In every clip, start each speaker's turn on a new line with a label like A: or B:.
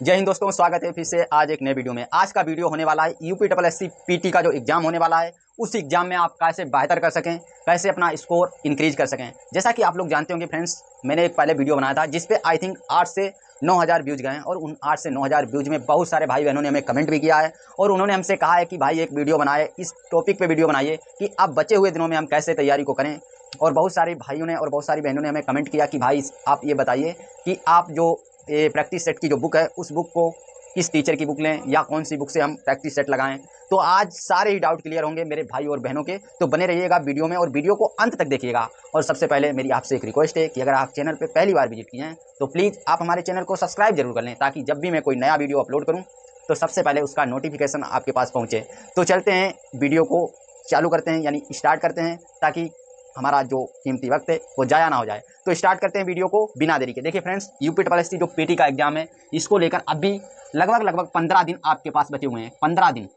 A: जय हिंद दोस्तों, स्वागत है फिर से आज एक नए वीडियो में। आज का वीडियो होने वाला है यूपीएससी पीटी का जो एग्जाम होने वाला है उस एग्जाम में आप कैसे बेहतर कर सकें, कैसे अपना स्कोर इंक्रीज कर सकें। जैसा कि आप लोग जानते होंगे फ्रेंड्स, मैंने एक पहले वीडियो बनाया था जिस पे आई थिंक 8 से 9,000 व्यूज गए हैं और उन 8 से 9,000 व्यूज में बहुत सारे भाई बहनों ने हमें कमेंट भी किया है और उन्होंने हमसे कहा है कि भाई एक वीडियो बनाए, इस टॉपिक पे वीडियो बनाइए कि अब बचे हुए दिनों में हम कैसे तैयारी को करें। और बहुत सारे भाइयों ने और बहुत सारी बहनों ने हमें कमेंट किया कि भाई आप ये बताइए कि आप जो ये प्रैक्टिस सेट की जो बुक है उस बुक को किस टीचर की बुक लें या कौन सी बुक से हम प्रैक्टिस सेट लगाएं। तो आज सारे ही डाउट क्लियर होंगे मेरे भाई और बहनों के, तो बने रहिएगा वीडियो में और वीडियो को अंत तक देखिएगा। और सबसे पहले मेरी आपसे एक रिक्वेस्ट है कि अगर आप चैनल पे पहली बार विजिट किए हैं तो प्लीज़ आप हमारे चैनल को सब्सक्राइब जरूर कर लें, ताकि जब भी मैं कोई नया वीडियो अपलोड करूँ तो सबसे पहले उसका नोटिफिकेशन आपके पास पहुँचे। तो चलते हैं, वीडियो को चालू करते हैं, यानी स्टार्ट करते हैं, ताकि हमारा जो कीमती वक्त है वो जाया ना हो जाए। तो स्टार्ट करते हैं वीडियो को बिना देरी के। देखिए फ्रेंड्स, यूपीएससी जो पीटी का एग्जाम है इसको लेकर अभी लगभग 15 दिन आपके पास बचे हुए हैं, 15 दिन।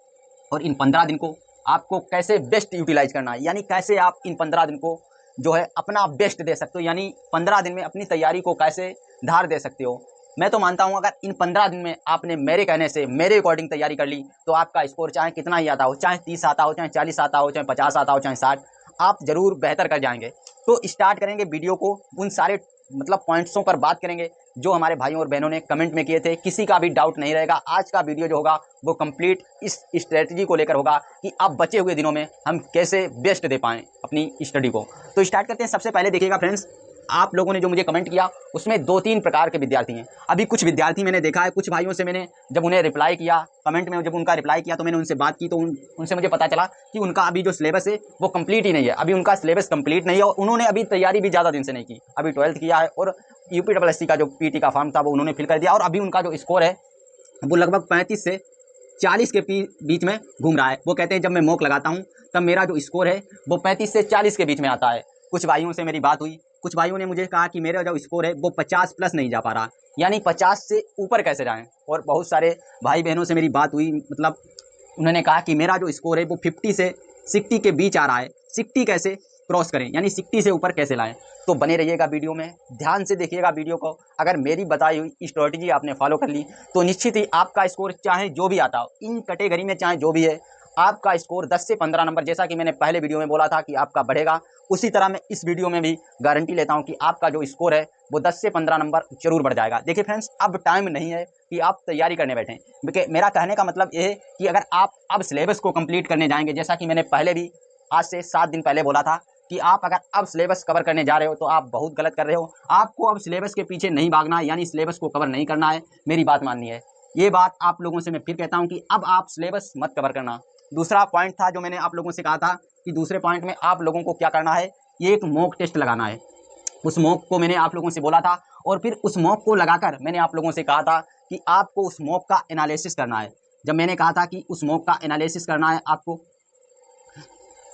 A: और इन 15 दिन को आपको कैसे बेस्ट यूटिलाइज करना है, यानी कैसे आप इन 15 दिन को जो है अपना बेस्ट दे सकते हो, यानी 15 दिन में अपनी तैयारी को कैसे धार दे सकते हो। मैं तो मानता हूं अगर इन 15 दिन में आपने मेरे कहने से मेरे अकॉर्डिंग तैयारी कर ली तो आपका स्कोर चाहे कितना ही आता हो, चाहे 30 आता हो, चाहे 40 आता हो, चाहे 50 आता हो, चाहे 60, आप जरूर बेहतर कर जाएंगे। तो स्टार्ट करेंगे वीडियो को, उन सारे पॉइंट्सों पर बात करेंगे जो हमारे भाइयों और बहनों ने कमेंट में किए थे। किसी का भी डाउट नहीं रहेगा। आज का वीडियो जो होगा वो कंप्लीट इस स्ट्रेटजी को लेकर होगा कि अब बचे हुए दिनों में हम कैसे बेस्ट दे पाएँ अपनी स्टडी को। तो स्टार्ट करते हैं। सबसे पहले देखिएगा फ्रेंड्स, आप लोगों ने जो मुझे कमेंट किया उसमें 2-3 प्रकार के विद्यार्थी हैं। अभी कुछ विद्यार्थी मैंने देखा है, कुछ भाइयों से मैंने जब उन्हें रिप्लाई किया कमेंट में, जब उनका रिप्लाई किया तो मैंने उनसे बात की तो उनसे मुझे पता चला कि उनका अभी जो सिलेबस है वो कंप्लीट ही नहीं है। अभी उनका सिलेबस कंप्लीट नहीं है और उन्होंने अभी तैयारी भी ज़्यादा दिन से नहीं की। अभी 12th किया है और यूपीएससी का जो पीटी का फॉर्म था वो उन्होंने फिल कर दिया और अभी उनका जो स्कोर है वो लगभग 35 से 40 के बीच में घूम रहा है। वो कहते हैं जब मैं मॉक लगाता हूँ तब मेरा जो स्कोर है वो 35 से 40 के बीच में आता है। कुछ भाइयों से मेरी बात हुई, कुछ भाइयों ने मुझे कहा कि मेरा जो स्कोर है वो 50 प्लस नहीं जा पा रहा, यानी 50 से ऊपर कैसे जाएं। और बहुत सारे भाई बहनों से मेरी बात हुई, उन्होंने कहा कि मेरा जो स्कोर है वो 50 से 60 के बीच आ रहा है, 60 कैसे क्रॉस करें, यानी 60 से ऊपर कैसे लाएं। तो बने रहिएगा वीडियो में, ध्यान से देखिएगा वीडियो को। अगर मेरी बताई हुई स्ट्रेटजी आपने फॉलो कर ली तो निश्चित ही आपका स्कोर चाहे जो भी आता हो इन कैटेगरी में, चाहे जो भी है, आपका स्कोर 10 से 15 नंबर, जैसा कि मैंने पहले वीडियो में बोला था कि आपका बढ़ेगा, उसी तरह मैं इस वीडियो में भी गारंटी लेता हूं कि आपका जो स्कोर है वो 10 से 15 नंबर जरूर बढ़ जाएगा। देखिए फ्रेंड्स, अब टाइम नहीं है कि आप तैयारी करने बैठें। मेरा कहने का मतलब ये है कि अगर आप अब सिलेबस को कंप्लीट करने जाएंगे, जैसा कि मैंने पहले भी आज से 7 दिन पहले बोला था कि आप अगर अब सिलेबस कवर करने जा रहे हो तो आप बहुत गलत कर रहे हो। आपको अब सिलेबस के पीछे नहीं भागना है, यानी सिलेबस को कवर नहीं करना है। मेरी बात माननी है, ये बात आप लोगों से मैं फिर कहता हूँ कि अब आप सिलेबस मत कवर करना। दूसरा पॉइंट था जो मैंने आप लोगों से कहा था कि दूसरे पॉइंट में आप लोगों को क्या करना है, ये एक मॉक टेस्ट लगाना है। उस मॉक को मैंने आप लोगों से बोला था और फिर उस मॉक को लगाकर मैंने आप लोगों से कहा था कि आपको उस मॉक का एनालिसिस करना है। जब मैंने कहा था कि उस मॉक का एनालिसिस करना है, आपको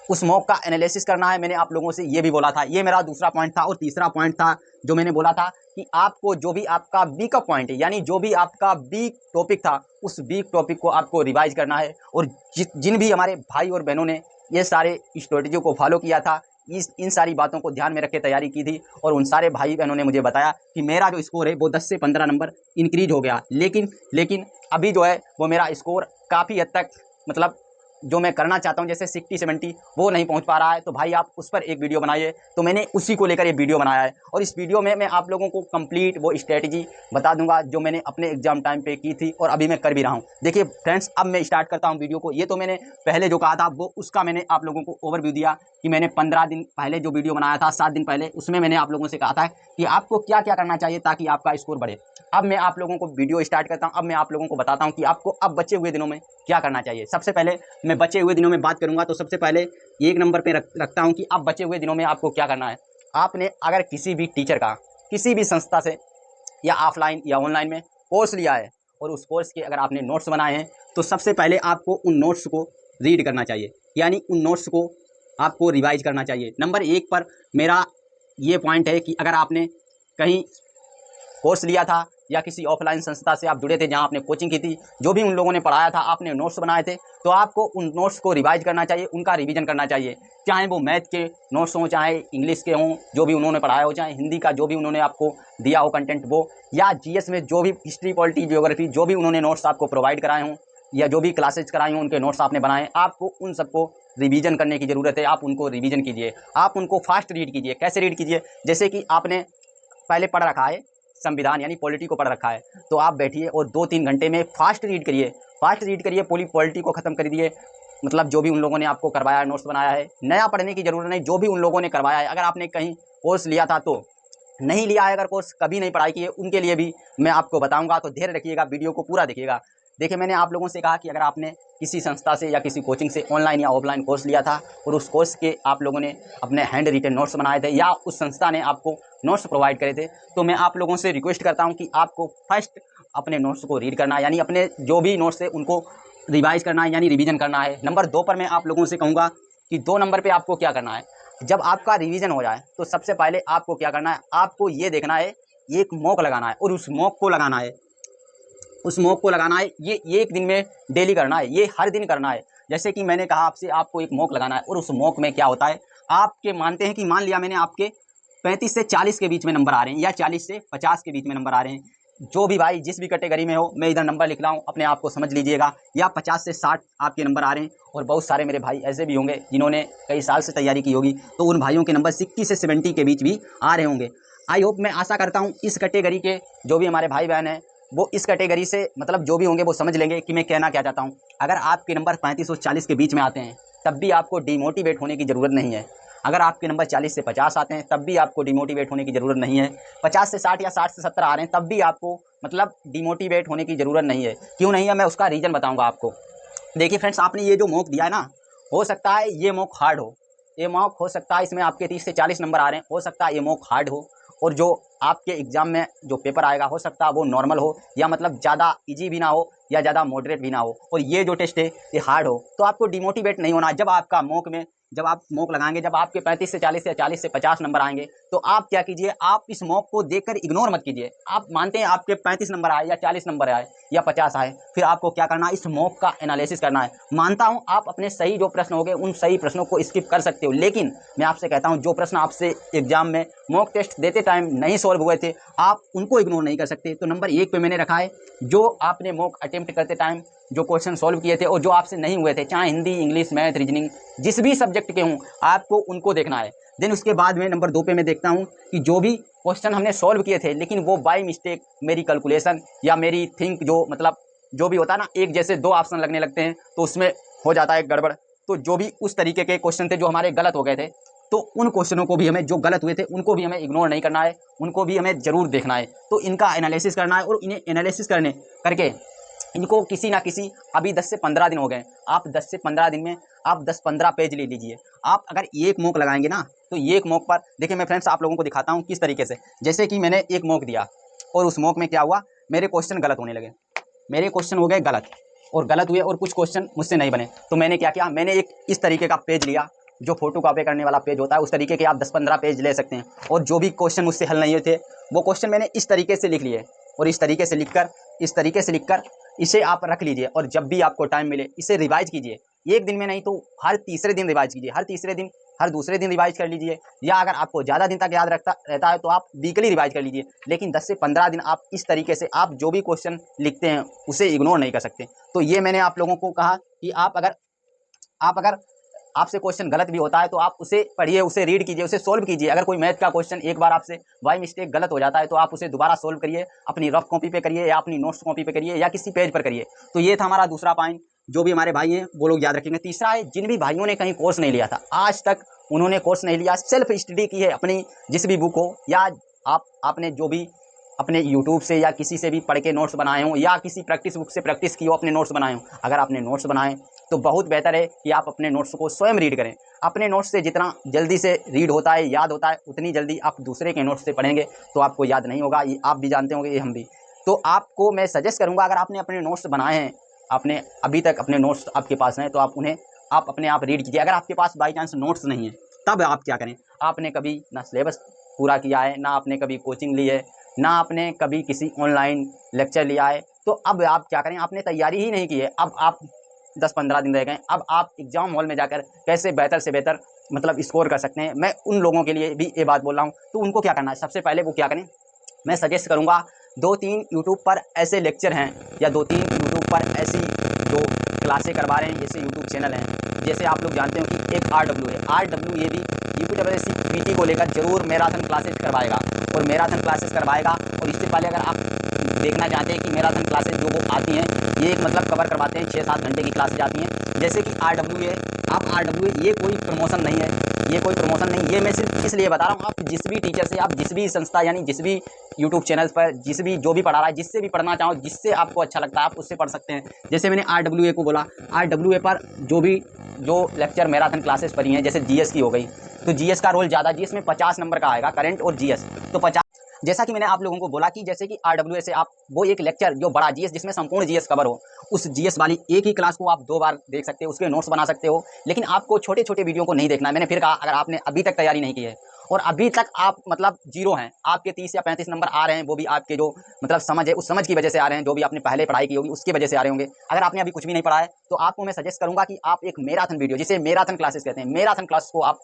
A: उस मॉक का एनालिसिस करना है, मैंने आप लोगों से ये भी बोला था। ये मेरा दूसरा पॉइंट था। और तीसरा पॉइंट था जो मैंने बोला था कि आपको जो भी आपका वीक पॉइंट है, यानी जो भी आपका वीक टॉपिक था, उस वीक टॉपिक को आपको रिवाइज करना है। और जिन भी हमारे भाई और बहनों ने ये सारे स्ट्रेटजी को फॉलो किया था, इन सारी बातों को ध्यान में रख के तैयारी की थी, और उन सारे भाई बहनों ने मुझे बताया कि मेरा जो स्कोर है वो 10 से 15 नंबर इंक्रीज हो गया। लेकिन अभी जो है वो मेरा स्कोर काफ़ी हद तक जो मैं करना चाहता हूं, जैसे 60-70, वो नहीं पहुंच पा रहा है। तो भाई आप उस पर एक वीडियो बनाइए। तो मैंने उसी को लेकर ये वीडियो बनाया है और इस वीडियो में मैं आप लोगों को कंप्लीट वो स्ट्रेटजी बता दूंगा जो मैंने अपने एग्जाम टाइम पे की थी और अभी मैं कर भी रहा हूं। देखिए फ्रेंड्स, अब मैं स्टार्ट करता हूं वीडियो को। ये तो मैंने पहले जो कहा था वो उसका मैंने आप लोगों को ओवरव्यू दिया कि मैंने 15 दिन पहले जो वीडियो बनाया था, 7 दिन पहले, उसमें मैंने आप लोगों से कहा था कि आपको क्या क्या करना चाहिए ताकि आपका स्कोर बढ़े। अब मैं आप लोगों को वीडियो स्टार्ट करता हूँ। अब मैं आप लोगों को बताता हूँ कि आपको अब बचे हुए दिनों में क्या करना चाहिए। सबसे पहले मैं बचे हुए दिनों में बात करूंगा तो सबसे पहले एक नंबर पे रखता हूं कि अब बचे हुए दिनों में आपको क्या करना है। आपने अगर किसी भी टीचर का, किसी भी संस्था से या ऑफलाइन या ऑनलाइन में कोर्स लिया है और उस कोर्स के अगर आपने नोट्स बनाए हैं तो सबसे पहले आपको उन नोट्स को रीड करना चाहिए, यानी उन नोट्स को आपको रिवाइज करना चाहिए। नंबर 1 पर मेरा ये पॉइंट है कि अगर आपने कहीं कोर्स लिया था या किसी ऑफलाइन संस्था से आप जुड़े थे जहाँ आपने कोचिंग की थी, जो भी उन लोगों ने पढ़ाया था, आपने नोट्स बनाए थे, तो आपको उन नोट्स को रिवाइज करना चाहिए, उनका रिवीजन करना चाहिए। चाहे वो मैथ के नोट्स हों, चाहे इंग्लिश के हों, जो भी उन्होंने पढ़ाया हो, चाहे हिंदी का जो भी उन्होंने आपको दिया हो कंटेंट वो, या जीएस में जो भी हिस्ट्री, पॉलिटी, ज्योग्राफी जो भी उन्होंने नोट्स आपको प्रोवाइड कराए हों, या जो भी क्लासेज कराई हों, उनके नोट्स आपने बनाए, आपको उन सबको रिवीजन करने की ज़रूरत है। आप उनको रिवीजन कीजिए, आप उनको फास्ट रीड कीजिए। कैसे रीड कीजिए? जैसे कि आपने पहले पढ़ रखा है संविधान यानी पॉलिटी को पढ़ रखा है, तो आप बैठिए और 2-3 घंटे में फास्ट रीड करिए, फास्ट रीड करिए, पूरी पॉलिटी को ख़त्म कर दिए। मतलब जो भी उन लोगों ने आपको करवाया है, नोट्स बनाया है, नया पढ़ने की ज़रूरत नहीं, जो भी उन लोगों ने करवाया है। अगर आपने कहीं कोर्स लिया था तो नहीं लिया है, अगर कोर्स कभी नहीं पढ़ाई की है, उनके लिए भी मैं आपको बताऊंगा, तो धैर्य रखिएगा, वीडियो को पूरा देखिएगा। देखिए, मैंने आप लोगों से कहा कि अगर आपने किसी संस्था से या किसी कोचिंग से ऑनलाइन या ऑफलाइन कोर्स लिया था और उस कोर्स के आप लोगों ने अपने हैंड रिटन नोट्स बनाए थे या उस संस्था ने आपको नोट्स प्रोवाइड करे थे, तो मैं आप लोगों से रिक्वेस्ट करता हूं कि आपको फर्स्ट अपने नोट्स को रीड करना है, यानी अपने जो भी नोट्स है उनको रिवाइज करना है, यानी रिवीजन करना है। नंबर 2 पर मैं आप लोगों से कहूँगा कि 2 नंबर पर आपको क्या करना है, जब आपका रिवीजन हो जाए तो सबसे पहले आपको क्या करना है, आपको ये देखना है, एक मॉक लगाना है और उस मॉक को लगाना है, उस मॉक को लगाना है। ये एक दिन में डेली करना है, ये हर दिन करना है। जैसे कि मैंने कहा आपसे, आपको एक मॉक लगाना है और उस मॉक में क्या होता है, आपके मानते हैं कि मान लिया मैंने आपके 35 से 40 के बीच में नंबर आ रहे हैं या 40 से 50 के बीच में नंबर आ रहे हैं, जो भी भाई जिस भी कैटेगरी में हो, मैं इधर नंबर लिख रहा हूँ, अपने आप को समझ लीजिएगा, या 50 से 60 आपके नंबर आ रहे हैं। और बहुत सारे मेरे भाई ऐसे भी होंगे जिन्होंने कई साल से तैयारी की होगी, तो उन भाइयों के नंबर 60 से 70 के बीच भी आ रहे होंगे। आई होप, मैं आशा करता हूँ इस कैटेगरी के जो भी हमारे भाई बहन हैं वो इस कैटेगरी से मतलब जो भी होंगे वो समझ लेंगे कि मैं कहना क्या चाहता हूँ। अगर आपके नंबर 35 और 40 के बीच में आते हैं तब भी आपको डिमोटिवेट होने की ज़रूरत नहीं है। अगर आपके नंबर 40 से 50 आते हैं तब भी आपको डिमोटिवेट होने की ज़रूरत नहीं है। 50 से 60 या 60 से 70 आ रहे हैं तब भी आपको मतलब डिमोटिवेट होने की ज़रूरत नहीं है। क्यों नहीं है, मैं उसका रीज़न बताऊँगा आपको। देखिए फ्रेंड्स, आपने ये जो मॉक दिया है ना, हो सकता है ये मॉक हार्ड हो, ये मॉक हो सकता है इसमें आपके 30 से 40 नंबर आ रहे हैं, हो सकता है ये मॉक हार्ड हो, और जो आपके एग्ज़ाम में जो पेपर आएगा हो सकता है वो नॉर्मल हो, या मतलब ज़्यादा इजी भी ना हो या ज़्यादा मॉडरेट भी ना हो, और ये जो टेस्ट है ये हार्ड हो। तो आपको डिमोटिवेट नहीं होना। जब आपका मॉक में जब आप मॉक लगाएंगे, जब आपके 35 से 40 या 40 से 50 नंबर आएंगे, तो आप क्या कीजिए, आप इस मॉक को देखकर इग्नोर मत कीजिए। आप मानते हैं आपके 35 नंबर आए या 40 नंबर आए या 50 आए, फिर आपको क्या करना है, इस मॉक का एनालिसिस करना है। मानता हूं आप अपने सही जो प्रश्न हो गए उन सही प्रश्नों को स्किप कर सकते हो, लेकिन मैं आपसे कहता हूं जो प्रश्न आपसे एग्जाम में मॉक टेस्ट देते टाइम नहीं सॉल्व हुए थे, आप उनको इग्नोर नहीं कर सकते। तो नंबर 1 पे मैंने रखा है जो आपने मॉक अटेम्प्ट करते टाइम जो क्वेश्चन सॉल्व किए थे और जो आपसे नहीं हुए थे, चाहे हिंदी, इंग्लिश, मैथ, रीजनिंग, जिस भी सब्जेक्ट के हों, आपको उनको देखना है। देन उसके बाद में नंबर 2 पे मैं देखता हूं कि जो भी क्वेश्चन हमने सॉल्व किए थे लेकिन वो बाय मिस्टेक मेरी कैलकुलेशन या मेरी थिंक जो मतलब जो भी होता है ना, एक जैसे 2 ऑप्शन लगने लगते हैं तो उसमें हो जाता है गड़बड़। तो जो भी उस तरीके के क्वेश्चन थे जो हमारे गलत हो गए थे, तो उन क्वेश्चनों को भी हमें, जो गलत हुए थे उनको भी हमें इग्नोर नहीं करना है, उनको भी हमें ज़रूर देखना है। तो इनका एनालिसिस करना है और इन्हें एनालिसिस करके इनको किसी ना किसी, अभी 10 से 15 दिन हो गए, आप 10 से 15 दिन में आप 10-15 पेज ले लीजिए। आप अगर एक मॉक लगाएंगे ना, तो एक मॉक पर देखिए, मैं फ्रेंड्स आप लोगों को दिखाता हूँ किस तरीके से। जैसे कि मैंने एक मॉक दिया और उस मॉक में क्या हुआ, मेरे क्वेश्चन गलत होने लगे, मेरे क्वेश्चन हो गए गलत और गलत हुए और कुछ क्वेश्चन मुझसे नहीं बने। तो मैंने क्या किया, मैंने एक इस तरीके का पेज लिया, जो फोटो कॉपी करने वाला पेज होता है, उस तरीके के आप 10-15 पेज ले सकते हैं। और जो भी क्वेश्चन मुझसे हल नहीं हुए थे वो क्वेश्चन मैंने इस तरीके से लिख लिए, और इस तरीके से लिखकर इसे आप रख लीजिए, और जब भी आपको टाइम मिले इसे रिवाइज कीजिए। एक दिन में नहीं तो हर तीसरे दिन रिवाइज कीजिए, हर तीसरे दिन, हर दूसरे दिन रिवाइज कर लीजिए, या अगर आपको ज़्यादा दिन तक याद रहता है तो आप वीकली रिवाइज कर लीजिए। लेकिन 10 से 15 दिन आप इस तरीके से आप जो भी क्वेश्चन लिखते हैं उसे इग्नोर नहीं कर सकते। तो ये मैंने आप लोगों को कहा कि आप अगर आपसे क्वेश्चन गलत भी होता है तो आप उसे पढ़िए, उसे रीड कीजिए, उसे सोल्व कीजिए। अगर कोई मैथ का क्वेश्चन एक बार आपसे बाय मिस्टेक गलत हो जाता है तो आप उसे दोबारा सोल्व करिए, अपनी रफ कॉपी पे करिए या अपनी नोट्स कॉपी पे करिए या किसी पेज पर करिए। तो ये था हमारा दूसरा पॉइंट, जो भी हमारे भाई हैं वो लोग याद रखेंगे। तीसरा है, जिन भी भाइयों ने कहीं कोर्स नहीं लिया था, आज तक उन्होंने कोर्स नहीं लिया, सेल्फ स्टडी की है अपनी जिस भी बुक हो, या आपने जो भी अपने यूट्यूब से या किसी से भी पढ़ के नोट्स बनाए हों, या किसी प्रैक्टिस बुक से प्रैक्टिस की हो, अपने नोट्स बनाए हों। अगर आपने नोट्स बनाए तो बहुत बेहतर है कि आप अपने नोट्स को स्वयं रीड करें। अपने नोट्स से जितना जल्दी से रीड होता है, याद होता है, उतनी जल्दी आप दूसरे के नोट्स से पढ़ेंगे तो आपको याद नहीं होगा। ये आप भी जानते होंगे, ये हम भी। तो आपको मैं सजेस्ट करूँगा, अगर आपने अपने नोट्स बनाए हैं, आपने अभी तक अपने नोट्स आपके पास हैं, तो आप उन्हें आप अपने आप रीड कीजिए। अगर आपके पास बाई चांस नोट्स नहीं है, तब आप क्या करें, आपने कभी ना सिलेबस पूरा किया है, ना आपने कभी कोचिंग ली है, ना आपने कभी किसी ऑनलाइन लेक्चर लिया है। तो अब आप क्या करें, आपने तैयारी ही नहीं की है, अब आप 10-15 दिन रह गए, अब आप एग्ज़ाम हॉल में जाकर कैसे बेहतर से बेहतर मतलब स्कोर कर सकते हैं। मैं उन लोगों के लिए भी ये बात बोल रहा हूँ। तो उनको क्या करना है, सबसे पहले वो क्या करें, मैं सजेस्ट करूँगा 2-3 यूट्यूब पर ऐसे लेक्चर हैं या 2-3 यूट्यूब पर ऐसी जो क्लासें करवा रहे हैं, जैसे यूट्यूब चैनल हैं। जैसे आप लोग जानते हो कि एक आर डब्ल्यू ए भी यूपीपीएससी पीटी को लेकर जरूर मैराथन क्लासेस करवाएगा, और मैराथन क्लासेस करवाएगा। और इससे पहले अगर आप देखना चाहते हैं कि मैराथन क्लासेस जो वो आती हैं, ये एक मतलब कवर करवाते हैं, 6-7 घंटे की क्लासेज आती हैं। जैसे कि आर डब्ल्यू ए ये कोई प्रमोशन नहीं है, ये कोई प्रमोशन नहीं, ये मैं सिर्फ इसलिए बता रहा हूँ, आप जिस भी टीचर से, आप जिस भी संस्था यानी जिस भी यूट्यूब चैनल्स पर जिस भी जो भी पढ़ा रहा है, जिससे भी पढ़ना चाहो, जिससे आपको अच्छा लगता है आप उससे पढ़ सकते हैं। जैसे मैंने आर को बोला, आर पर जो लेक्चर मैराथन क्लासेस पढ़ी हैं, जैसे जीएस की हो गई, तो जीएस का रोल ज़्यादा, जीएस में 50 नंबर का आएगा, करंट और जीएस, तो 50। जैसा कि मैंने आप लोगों को बोला कि जैसे कि आर से आप वो एक लेक्चर जो बड़ा जीएस जिसमें संपूर्ण जीएस कवर हो, उस जीएस वाली एक ही क्लास को आप 2 बार देख सकते हो, उसके नोट्स बना सकते हो। लेकिन आपको छोटे छोटे वीडियो को नहीं देखना है। मैंने फिर कहा, अगर आपने अभी तक तैयारी नहीं की है और अभी तक आप मतलब जीरो हैं, आपके 30 या 35 नंबर आ रहे हैं, वो भी आपके जो मतलब समझ है, उस समझ की वजह से आ रहे हैं, जो भी आपने पहले पढ़ाई की होगी उसकी वजह से आ रहे होंगे। अगर आपने अभी कुछ भी नहीं पढ़ा है, तो आपको मैं सजेस्ट करूंगा कि आप एक मैराथन वीडियो, जिसे मैराथन क्लासेस कहते हैं, मैराथन क्लास को आप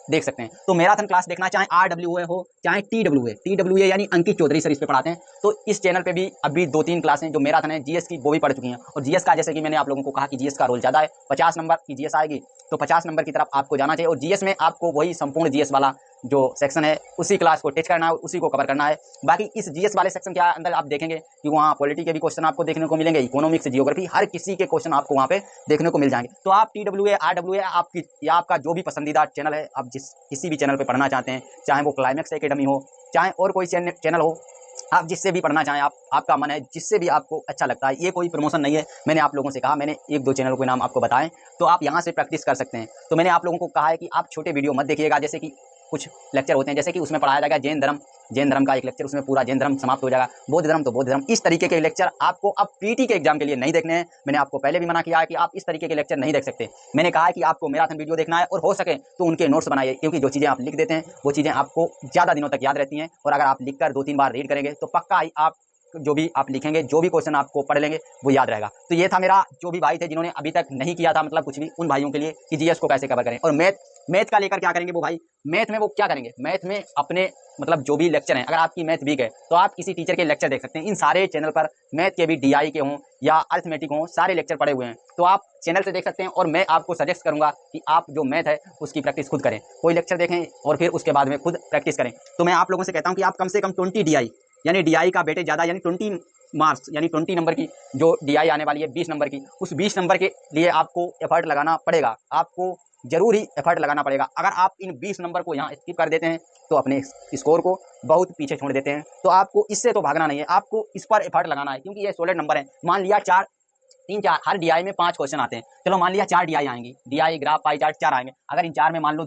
A: देख सकते हैं। तो मैराथन क्लास देखना, चाहे आर हो चाहे टी डब्ल्यू ए यानी अंकित चौधरी सर इस पे पढ़ाते हैं। तो इस चैनल पे भी अभी 2-3 क्लासें जो मैराथन है जीएस की, वो भी पढ़ चुकी हैं। और जीएस का, जैसे कि मैंने आप लोगों को कहा कि जीएस का रोल ज़्यादा है, 50 नंबर की जीएस आएगी, तो 50 नंबर की तरफ आपको जाना चाहिए। और जीएस में आपको वही संपूर्ण जीएस वाला जो सेक्शन है, उसी क्लास को टेच करना है, उसी को कवर करना है। बाकी इस जीएस वाले सेक्शन के अंदर आप देखेंगे कि वहाँ पॉलिटी के भी क्वेश्चन आपको देखने को मिलेंगे, इकोनॉमिक्स, जियोग्राफी, हर किसी के क्वेश्चन आपको वहाँ पे देखने को मिल जाएंगे। तो आप टी डब्ल्यू ए आपकी या आपका जो भी पसंदीदा चैनल है, आप जिस किसी भी चैनल पर पढ़ना चाहते हैं, चाहे वो क्लाइमेक्स एकेडमी हो, चाहे और कोई चैनल हो, आप जिससे भी पढ़ना चाहें, आप आपका मन है, जिससे भी आपको अच्छा लगता है, ये कोई प्रमोशन नहीं है। मैंने आप लोगों से कहा, मैंने 1-2 चैनलों के नाम आपको बताएं, तो आप यहाँ से प्रैक्टिस कर सकते हैं। तो मैंने आप लोगों को कहा है कि आप छोटे वीडियो मत देखिएगा। जैसे कि कुछ लेक्चर होते हैं, जैसे कि उसमें पढ़ाया जाएगा जैन धर्म का एक लेक्चर, उसमें पूरा जैन धर्म समाप्त हो जाएगा, बौद्ध धर्म तो बौद्ध धर्म, इस तरीके के लेक्चर आपको अब पीटी के एग्जाम के लिए नहीं देखने हैं। मैंने आपको पहले भी मना किया है कि आप इस तरीके के लेक्चर नहीं देख सकते। मैंने कहा है कि आपको मैराथन वीडियो देखना है, और हो सके तो उनके नोट्स बनाइए, क्योंकि जो चीज़ें आप लिख देते हैं वो चीज़ें आपको ज़्यादा दिनों तक याद रहती हैं। और अगर आप लिखकर 2-3 बार रीड करेंगे, तो पक्का ही आप जो भी आप लिखेंगे, जो भी क्वेश्चन आपको पढ़ लेंगे, वो याद रहेगा। तो ये था मेरा, जो भी भाई थे जिन्होंने अभी तक नहीं किया था मतलब कुछ भी, उन भाइयों के लिए कि जीएस को कैसे कवर करें। और मैथ का लेकर क्या करेंगे वो भाई, मैथ में वो क्या करेंगे, मैथ में अपने मतलब जो भी लेक्चर हैं, अगर आपकी मैथ वीक है तो आप किसी टीचर के लेक्चर देख सकते हैं। इन सारे चैनल पर मैथ के भी डीआई के हों या अर्थमेटिक हों, सारे लेक्चर पड़े हुए हैं, तो आप चैनल से देख सकते हैं। और मैं आपको सजेस्ट करूंगा कि आप जो मैथ है उसकी प्रैक्टिस खुद करें, कोई लेक्चर देखें और फिर उसके बाद में खुद प्रैक्टिस करें। तो मैं आप लोगों से कहता हूं कि आप कम से कम 20 डीआई यानी डीआई का बेटे ज़्यादा, यानी 20 मार्क्स यानी 20 नंबर की जो डीआई आने वाली है 20 नंबर की, उस 20 नंबर के लिए आपको एफर्ट लगाना पड़ेगा, आपको जरूर ही एफर्ट लगाना पड़ेगा। अगर आप इन 20 नंबर को यहाँ स्किप कर देते हैं, तो अपने स्कोर को बहुत पीछे छोड़ देते हैं। तो आपको इससे तो भागना नहीं है, आपको इस पर एफर्ट लगाना है, क्योंकि ये सॉलिड नंबर है। मान लिया 3-4 हर डीआई में 5 क्वेश्चन आते हैं, चलो मान लिया 4 डीआई आएंगी, डीआई ग्राफ पाई चार्ट 4 आएंगे। अगर इन 4 में मान लो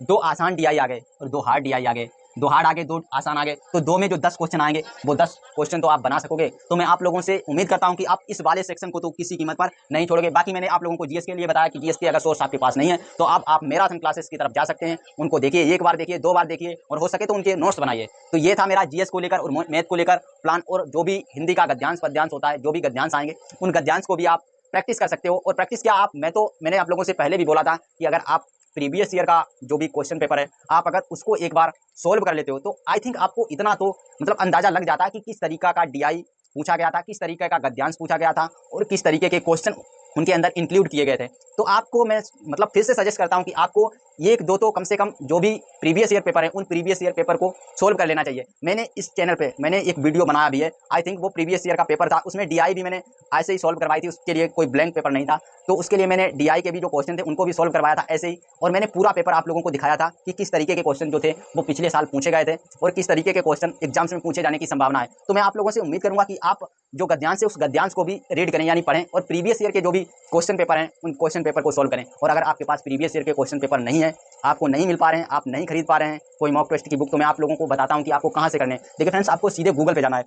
A: दो आसान डीआई आ गए और 2 हार्ड डीआई आ गए, 2 हार्ड आ गए 2 आसान आ गए, तो 2 में जो 10 क्वेश्चन आएंगे, वो 10 क्वेश्चन तो आप बना सकोगे। तो मैं आप लोगों से उम्मीद करता हूं कि आप इस वाले सेक्शन को तो किसी कीमत पर नहीं छोड़ोगे। बाकी मैंने आप लोगों को जीएस के लिए बताया कि जीएस के अगर सोर्स आपके पास नहीं है, तो आप मैराथन क्लासेस की तरफ जा सकते हैं, उनको देखिए, 1 बार देखिए, 2 बार देखिए, और हो सके तो उनके नोट्स बनाइए। तो ये था मेरा जीएस को लेकर और मैथ को लेकर प्लान। और जो भी हिंदी का गद्यांश पद्यांश होता है, जो भी गद्यांश आएंगे, उन गद्यांश को भी आप प्रैक्टिस कर सकते हो। और प्रैक्टिस क्या, मैंने आप लोगों से पहले भी बोला था कि अगर आप प्रीवियस ईयर का जो भी क्वेश्चन पेपर है, आप अगर उसको एक बार सोल्व कर लेते हो, तो आई थिंक आपको इतना तो मतलब अंदाजा लग जाता है कि किस तरीका का डीआई पूछा गया था, किस तरीके का गद्यांश पूछा गया था, और किस तरीके के क्वेश्चन उनके अंदर इंक्लूड किए गए थे। तो आपको मैं मतलब फिर से सजेस्ट करता हूं कि आपको 1-2 तो कम से कम जो भी प्रीवियस ईयर पेपर है, उन प्रीवियस ईयर पेपर को सोल्व कर लेना चाहिए। मैंने इस चैनल पे मैंने एक वीडियो बनाया भी है, आई थिंक वो प्रीवियस ईयर का पेपर था, उसमें डीआई भी मैंने ऐसे ही सोल्व करवाई थी, उसके लिए कोई ब्लैंक पेपर नहीं था, तो उसके लिए मैंने डीआई के भी जो क्वेश्चन थे उनको भी सोल्व करवाया था ऐसे ही। और मैंने पूरा पेपर आप लोगों को दिखाया था कि किस तरीके के क्वेश्चन जो थे वो पिछले साल पूछे गए थे, और किस तरीके के क्वेश्चन एग्जाम्स में पूछे जाने की संभावना है। तो मैं आप लोगों से उम्मीद करूंगा कि आप जो गद्यांश है, उस गद्यांश को भी रीड करें यानी पढ़ें, और प्रीवियस ईयर के जो भी क्वेश्चन पेपर हैं, उन क्वेश्चन पेपर को सोल्व करें। और अगर आपके पास प्रीवियस ईयर के क्वेश्चन पेपर नहीं है, आपको नहीं मिल पा रहे हैं, आप नहीं खरीद पा रहे हैं कोई मॉक टेस्ट की बुक, तो मैं आप लोगों को बताता हूं कि आपको कहां से करने हैं। देखिए फ्रेंड्स, आपको सीधे गूगल पे जाना है,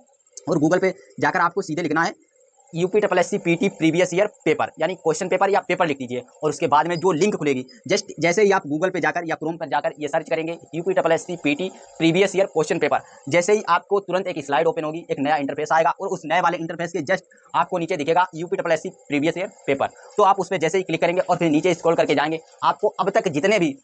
A: और गूगल पे जाकर आपको सीधे लिखना है UPSSC PT previous year paper यानी क्वेश्चन पेपर या पेपर लिख दीजिए और उसके बाद में जो लिंक खुलेगी जस्ट जैसे ही आप गूगल पे जाकर या क्रोम पर जाकर ये सर्च करेंगे UPSSC PT previous year question paper, जैसे ही आपको तुरंत एक स्लाइड ओपन होगी, एक नया इंटरफेस आएगा और उस नए वाले इंटरफेस के जस्ट आपको नीचे दिखेगा UPSSC प्रीवियस ईयर पेपर। तो आप उस पर जैसे ही क्लिक करेंगे और फिर नीचे स्क्रॉल करके जाएंगे, आपको अब तक जितने भी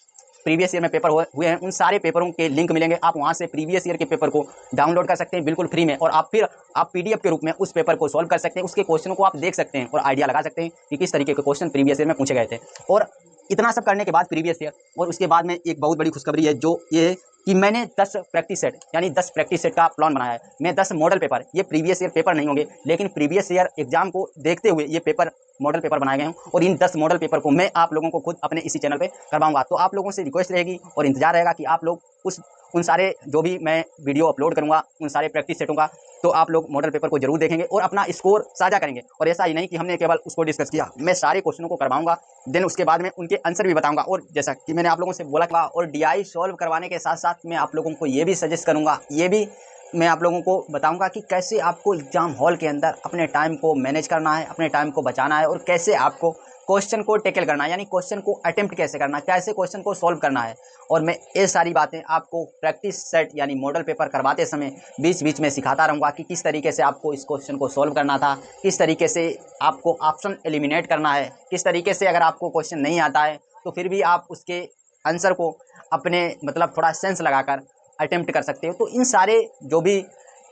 A: प्रीवियस ईयर में पेपर हुए हैं उन सारे पेपरों के लिंक मिलेंगे। आप वहां से प्रीवियस ईयर के पेपर को डाउनलोड कर सकते हैं बिल्कुल फ्री में, और आप PDF के रूप में उस पेपर को सॉल्व कर सकते हैं। उसके क्वेश्चनों को आप देख सकते हैं और आइडिया लगा सकते हैं कि किस तरीके के क्वेश्चन प्रीवियस ईयर में पूछे गए थे। और इतना सब करने के बाद प्रीवियस ईयर और उसके बाद में एक बहुत बड़ी खुशखबरी है, जो ये है कि मैंने 10 प्रैक्टिस सेट यानी 10 प्रैक्टिस सेट का प्लान बनाया है। मैं 10 मॉडल पेपर, ये प्रीवियस ईयर पेपर नहीं होंगे लेकिन प्रीवियस ईयर एग्जाम को देखते हुए ये पेपर मॉडल पेपर बनाए गए हैं, और इन 10 मॉडल पेपर को मैं आप लोगों को खुद अपने इसी चैनल पे करवाऊंगा। तो आप लोगों से रिक्वेस्ट रहेगी और इंतजार रहेगा कि आप लोग उन सारे जो भी मैं वीडियो अपलोड करूंगा उन सारे प्रैक्टिस सेटों का, तो आप लोग मॉडल पेपर को जरूर देखेंगे और अपना स्कोर साझा करेंगे। और ऐसा ही नहीं कि हमने केवल उसको डिस्कस किया, मैं सारे क्वेश्चनों को करवाऊंगा, देन उसके बाद में उनके आंसर भी बताऊंगा। और जैसा कि मैंने आप लोगों से बोला था, और DI सॉल्व करवाने के साथ साथ मैं आप लोगों को ये भी सजेस्ट करूँगा, ये भी मैं आप लोगों को बताऊंगा कि कैसे आपको एग्जाम हॉल के अंदर अपने टाइम को मैनेज करना है, अपने टाइम को बचाना है, और कैसे आपको क्वेश्चन को टैकल करना है, यानी क्वेश्चन को अटेम्प्ट कैसे करना है, कैसे क्वेश्चन को सॉल्व करना है। और मैं ये सारी बातें आपको प्रैक्टिस सेट यानी मॉडल पेपर करवाते समय बीच बीच में सिखाता रहूँगा कि किस तरीके से आपको इस क्वेश्चन को सॉल्व करना था, किस तरीके से आपको ऑप्शन एलिमिनेट करना है, किस तरीके से अगर आपको क्वेश्चन नहीं आता है तो फिर भी आप उसके आंसर को अपने मतलब थोड़ा सेंस लगाकर अटेम्प्ट कर सकते हो। तो इन सारे जो भी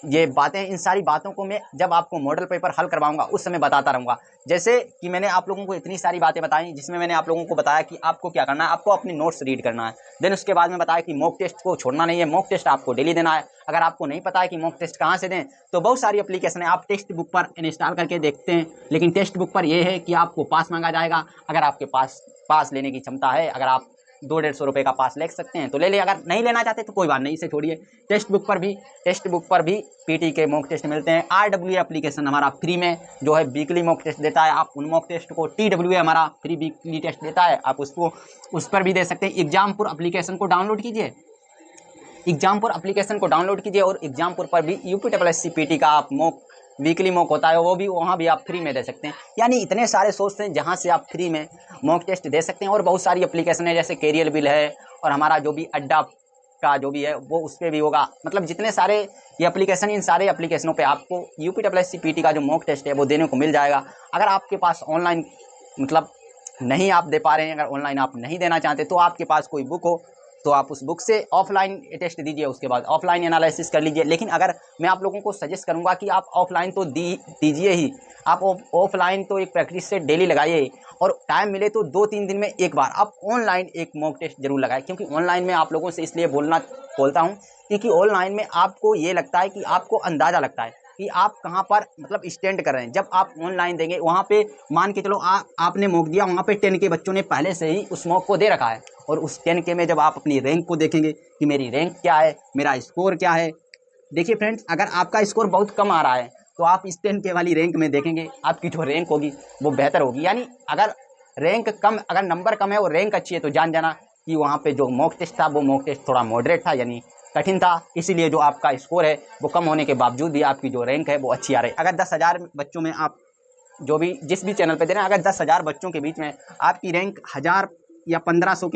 A: ये बातें, इन सारी बातों को मैं जब आपको मॉडल पेपर हल करवाऊंगा उस समय बताता रहूँगा। जैसे कि मैंने आप लोगों को इतनी सारी बातें बताई, जिसमें मैंने आप लोगों को बताया कि आपको क्या करना है, आपको अपनी नोट्स रीड करना है। देन उसके बाद में बताया कि मॉक टेस्ट को छोड़ना नहीं है, मॉक टेस्ट आपको डेली देना है। अगर आपको नहीं पता है कि मॉक टेस्ट कहाँ से दें, तो बहुत सारी एप्लीकेशन है, आप टेक्स्ट बुक पर इंस्टॉल करके देखते हैं, लेकिन टेक्स्ट बुक पर यह है कि आपको पास मांगा जाएगा। अगर आपके पास पास लेने की क्षमता है, अगर आप 200-150 रुपये का पास ले सकते हैं तो ले ले, अगर नहीं लेना चाहते तो कोई बात नहीं, इसे छोड़िए। टेक्स्ट बुक पर भी PT के मॉक टेस्ट मिलते हैं। RWA एप्लीकेशन हमारा फ्री में जो है वीकली मॉक टेस्ट देता है, आप उन मॉक टेस्ट को, TWA हमारा फ्री वीकली टेस्ट देता है, आप उसको उस पर भी दे सकते हैं। एग्जामपुर एप्लीकेशन को डाउनलोड कीजिए, एग्जामपुर एप्लीकेशन को डाउनलोड कीजिए, और एग्जामपुर पर भी UPSSC PT का आप वीकली मॉक होता है, वो भी वहाँ भी आप फ्री में दे सकते हैं। यानी इतने सारे सोर्स हैं जहाँ से आप फ्री में मॉक टेस्ट दे सकते हैं। और बहुत सारी एप्लीकेशन है, जैसे कैरियर बिल है, और हमारा जो भी अड्डा का जो भी है वो उस पर भी होगा। मतलब जितने सारे ये एप्लीकेशन, इन सारे एप्लीकेशनों पे आपको UPSSC PT का जो मॉक टेस्ट है वो देने को मिल जाएगा। अगर आपके पास ऑनलाइन मतलब नहीं आप दे पा रहे हैं, अगर ऑनलाइन आप नहीं देना चाहते, तो आपके पास कोई बुक हो तो आप उस बुक से ऑफलाइन टेस्ट दीजिए, उसके बाद ऑफलाइन एनालिसिस कर लीजिए। लेकिन अगर मैं आप लोगों को सजेस्ट करूंगा कि आप ऑफलाइन तो दीजिए ही, आप ऑफलाइन तो एक प्रैक्टिस से डेली लगाइए, और टाइम मिले तो 2-3 दिन में एक बार आप ऑनलाइन एक मॉक टेस्ट जरूर लगाएं। क्योंकि ऑनलाइन में आप लोगों से इसलिए बोलता हूँ क्योंकि ऑनलाइन में आपको ये लगता है कि आपको अंदाज़ा लगता है कि आप कहाँ पर मतलब स्टैंड कर रहे हैं। जब आप ऑनलाइन देंगे वहाँ पे मान के चलो आपने मॉक दिया, वहाँ पे 10 के बच्चों ने पहले से ही उस मॉक को दे रखा है, और उस 10 के में जब आप अपनी रैंक को देखेंगे कि मेरी रैंक क्या है, मेरा स्कोर क्या है। देखिए फ्रेंड्स, अगर आपका स्कोर बहुत कम आ रहा है तो आप इस 10 के वाली रैंक में देखेंगे आपकी जो रैंक होगी वो बेहतर होगी। यानी अगर रैंक कम, अगर नंबर कम है और रैंक अच्छी है तो जान जाना कि वहाँ पे जो मॉक टेस्ट था वो मॉक टेस्ट थोड़ा मॉडरेट था, यानी कठिन था। इसीलिए जो आपका स्कोर है वो कम होने के बावजूद भी आपकी जो रैंक है वो अच्छी आ रही है। अगर 10,000 बच्चों में आप जो भी जिस भी चैनल पे दे रहे हैं, अगर 10,000 बच्चों के बीच में आपकी रैंक 1,000 या 1,500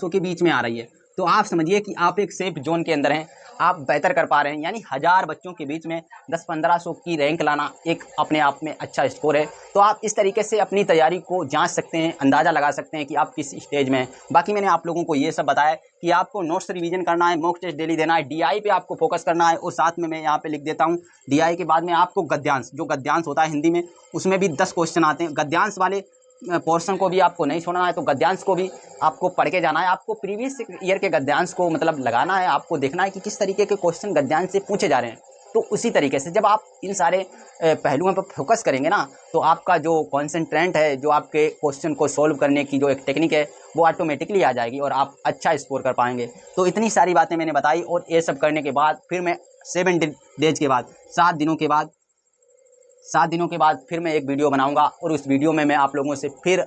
A: के बीच में आ रही है, तो आप समझिए कि आप एक सेफ जोन के अंदर हैं, आप बेहतर कर पा रहे हैं। यानी 1,000 बच्चों के बीच में 10-1500 की रैंक लाना एक अपने आप में अच्छा स्कोर है। तो आप इस तरीके से अपनी तैयारी को जांच सकते हैं, अंदाज़ा लगा सकते हैं कि आप किस स्टेज में हैं। बाकी मैंने आप लोगों को ये सब बताया कि आपको नोट्स रिवीजन करना है, मॉक टेस्ट डेली देना है, DI पे आपको फोकस करना है, और साथ में मैं यहाँ पे लिख देता हूँ DI के बाद में आपको गद्यांश, जो गद्यांश होता है हिंदी में, उसमें भी 10 क्वेश्चन आते हैं। गद्यांश वाले पोर्शन को भी आपको नहीं छोड़ना है, तो गद्यांश को भी आपको पढ़ के जाना है। आपको प्रीवियस ईयर के गद्यांश को मतलब लगाना है, आपको देखना है कि किस तरीके के क्वेश्चन गद्यांश से पूछे जा रहे हैं। तो उसी तरीके से जब आप इन सारे पहलुओं पर फोकस करेंगे ना, तो आपका जो कॉन्सेंट्रेंट है, जो आपके क्वेश्चन को सॉल्व करने की जो एक टेक्निक है, वो ऑटोमेटिकली आ जाएगी और आप अच्छा स्कोर कर पाएंगे। तो इतनी सारी बातें मैंने बताई, और ये सब करने के बाद फिर मैं 7 डेज के बाद, 7 दिनों के बाद फिर मैं एक वीडियो बनाऊंगा, और उस वीडियो में मैं आप लोगों से फिर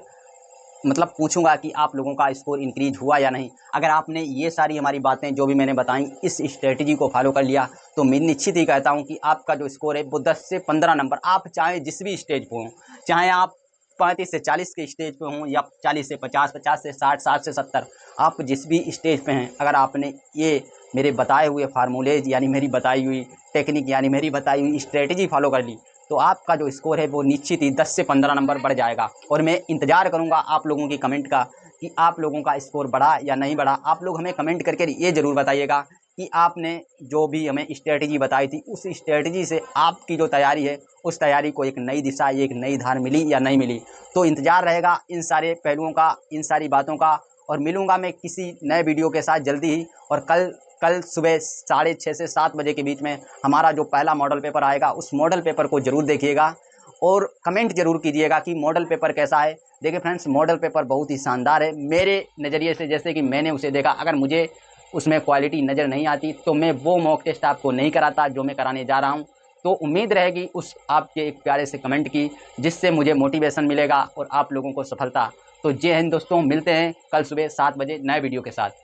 A: मतलब पूछूंगा कि आप लोगों का स्कोर इंक्रीज हुआ या नहीं। अगर आपने ये सारी हमारी बातें जो भी मैंने बताई इस स्ट्रेटजी को फॉलो कर लिया तो मैं निश्चित ही कहता हूं कि आपका जो स्कोर है वो 10 से 15 नंबर, आप चाहे जिस भी स्टेज पर हों, चाहे आप 35 से 40 के स्टेज पे हों या 40 से 50, 50 से 60, 60 से 70, आप जिस भी स्टेज पे हैं, अगर आपने ये मेरे बताए हुए फार्मूलेज यानी मेरी बताई हुई टेक्निक यानी मेरी बताई हुई स्ट्रेटजी फॉलो कर ली तो आपका जो स्कोर है वो निश्चित ही 10 से 15 नंबर बढ़ जाएगा। और मैं इंतज़ार करूंगा आप लोगों की कमेंट का कि आप लोगों का स्कोर बढ़ा या नहीं बढ़ा। आप लोग हमें कमेंट करके ये ज़रूर बताइएगा कि आपने जो भी हमें स्ट्रेटजी बताई थी उस स्ट्रेटजी से आपकी जो तैयारी है उस तैयारी को एक नई दिशा, एक नई धार मिली या नहीं मिली। तो इंतज़ार रहेगा इन सारे पहलुओं का, इन सारी बातों का। और मिलूंगा मैं किसी नए वीडियो के साथ जल्दी ही। और कल सुबह 6:30 से 7 बजे के बीच में हमारा जो पहला मॉडल पेपर आएगा उस मॉडल पेपर को ज़रूर देखिएगा और कमेंट जरूर कीजिएगा कि मॉडल पेपर कैसा है। देखिए फ्रेंड्स, मॉडल पेपर बहुत ही शानदार है मेरे नज़रिए से, जैसे कि मैंने उसे देखा। अगर मुझे उसमें क्वालिटी नज़र नहीं आती तो मैं वो मॉक टेस्ट आपको नहीं कराता जो मैं कराने जा रहा हूँ। तो उम्मीद रहेगी उस आपके एक प्यारे से कमेंट की, जिससे मुझे मोटिवेशन मिलेगा और आप लोगों को सफलता। तो जय हिंद दोस्तों, मिलते हैं कल सुबह 7 बजे नए वीडियो के साथ।